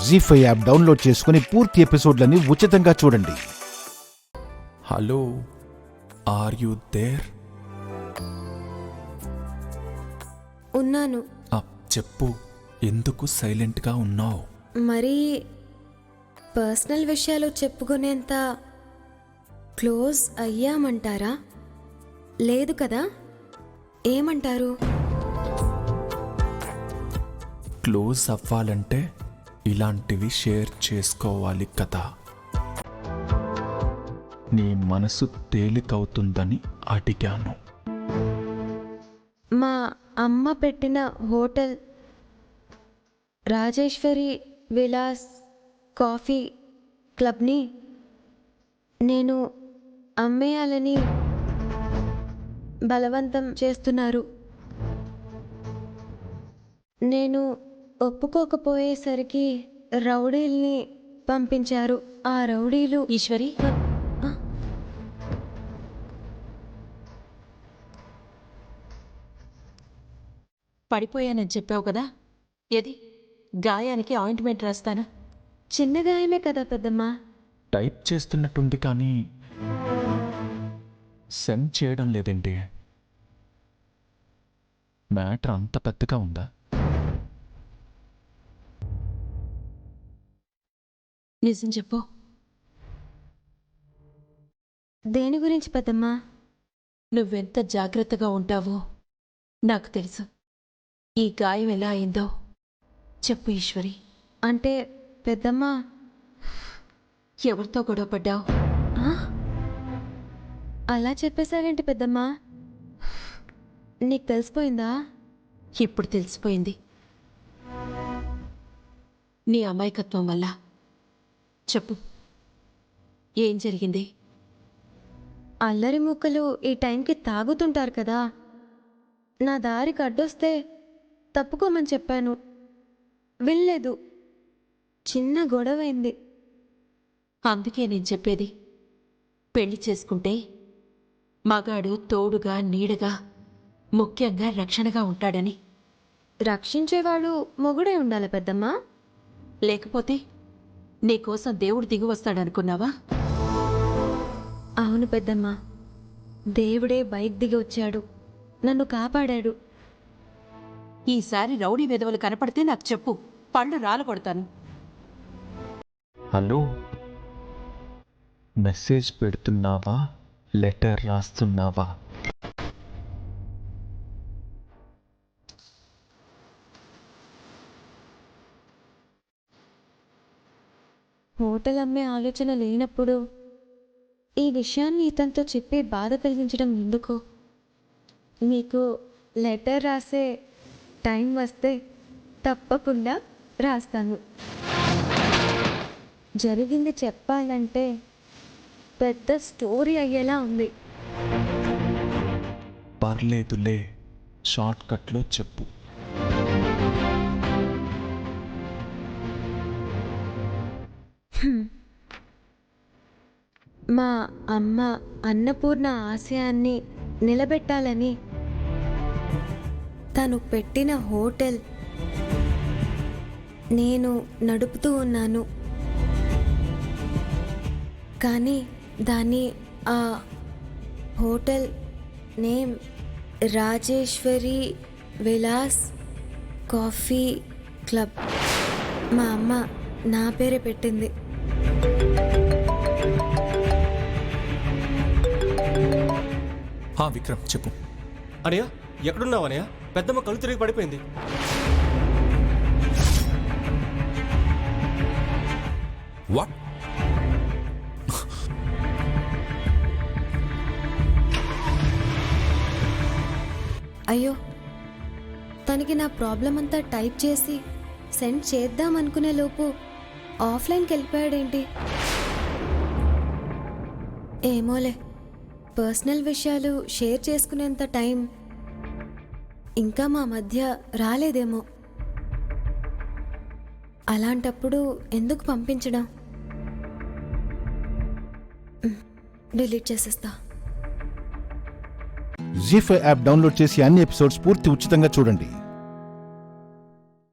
జీ5 app download చేసుకుని పూర్తి ఎపిసోడ్లని ఉచితంగా చూడండి. Hello, are you there? ఉన్నాను. చెప్పు, ఎందుకు సైలెంట్గా ఉన్నావు? మరి పర్సనల్ విషయాలు చెప్పుకునేంత క్లోజ్ అయ్యామంటారా? లేదు కదా, ఏమంటారు? క్లోజ్ అవ్వాలంటే ఇలాంటివి షేర్ చేసుకోవాలి కదా. నీ మనసు తేలికవుతుందని అడిగాను. మా అమ్మ పెట్టిన హోటల్ రాజేశ్వరి విలాస్ కాఫీ క్లబ్ని నేను అమ్మేయాలని బలవంతం చేస్తున్నారు. నేను ఒప్పుకోకపోయేసరికి రౌడీల్ని పంపించారు. ఆ రౌడీలు ఈశ్వరి, పడిపోయానని చెప్పావు కదా, ఏది గాయానికి ఆయింట్మెంట్ రాస్తానా? చిన్న గాయమే కదా పెద్దమ్మా. టైప్ చేస్తున్నట్టుంది కానీ సెండ్ చేయడం లేదేంటి? మ్యాటర్ అంత పెద్దగా ఉందా? నిజం చెప్పు. దేని గురించి పెద్దమ్మా? నువ్వెంత జాగ్రత్తగా ఉంటావో నాకు తెలుసు. ఈ గాయం ఎలా అయిందో చెప్పు ఈశ్వరి. అంటే పెద్దమ్మా, ఎవరితో గొడవపడ్డావు? అలా చెప్పేశావేంటి పెద్దమ్మా? నీకు తెలిసిపోయిందా? ఇప్పుడు తెలిసిపోయింది, నీ అమాయకత్వం వల్ల. చెప్పు, ఏం జరిగింది? అల్లరి ముక్కలు ఈ టైంకి తాగుతుంటారు కదా, నా దారికి అడ్డొస్తే తప్పుకోమని చెప్పాను, వినలేదు. చిన్న గొడవైంది. అందుకే నేను చెప్పేది, పెళ్లి చేసుకుంటే మగాడు తోడుగా నీడగా ముఖ్యంగా రక్షణగా ఉంటాడని. రక్షించేవాడు మొగుడే ఉండాలి పెద్దమ్మా. లేకపోతే నీకోసం దేవుడు దిగి వస్తాడనుకున్నావా? అవును పెద్దమ్మా, దేవుడే బైక్ దిగి వచ్చాడు, నన్ను కాపాడాడు. ఈసారి రౌడీ వెధవలు కనపడితే నాకు చెప్పు, పళ్ళు రాలగొడతాను. హలో, మెసేజ్ పెడుతున్నావా, లెటర్ రాస్తున్నావా? హోటల్ అమ్మే ఆలోచన లేనప్పుడు ఈ విషయాన్ని ఇతనితో చెప్పి బాధ కలిగించడం ఎందుకు? మీకు లెటర్ రాసే టైం వస్తే తప్పకుండా రాస్తాను. జరిగింది చెప్పాలంటే పెద్ద స్టోరీ అయ్యేలా ఉంది. పర్లేదులే, షార్ట్ కట్లో చెప్పు. మా అమ్మ అన్నపూర్ణ ఆశయాన్ని నిలబెట్టాలని తను పెట్టిన హోటల్ నేను నడుపుతూ ఉన్నాను. కానీ దాని ఆ hotel name Rajeshwari Vilas coffee club మా అమ్మ నా పేరే పెట్టింది. విక్రమ్ చెప్పు. అనయ్య, ఎక్కడున్నావు అనయ్య? పెద్దమ్మ కళ్ళు తిరిగి పడిపోయింది. వాట్? అయ్యో, తనకి నా ప్రాబ్లం అంతా టైప్ చేసి సెండ్ చేద్దాం అనుకునే లోపు ఆఫ్లైన్కి వెళ్ళిపోయాడేంటి? ఏమోలే, పర్సనల్ విషయాలు షేర్ చేసుకునేంత టైం ఇంకా మా మధ్య రాలేదేమో. అలాంటప్పుడు ఎందుకు పంపించడం? డిలీట్ చేసేస్తా. జీ5 యాప్ డౌన్లోడ్ చేసి అన్ని ఎపిసోడ్స్ పూర్తి ఉచితంగా చూడండి.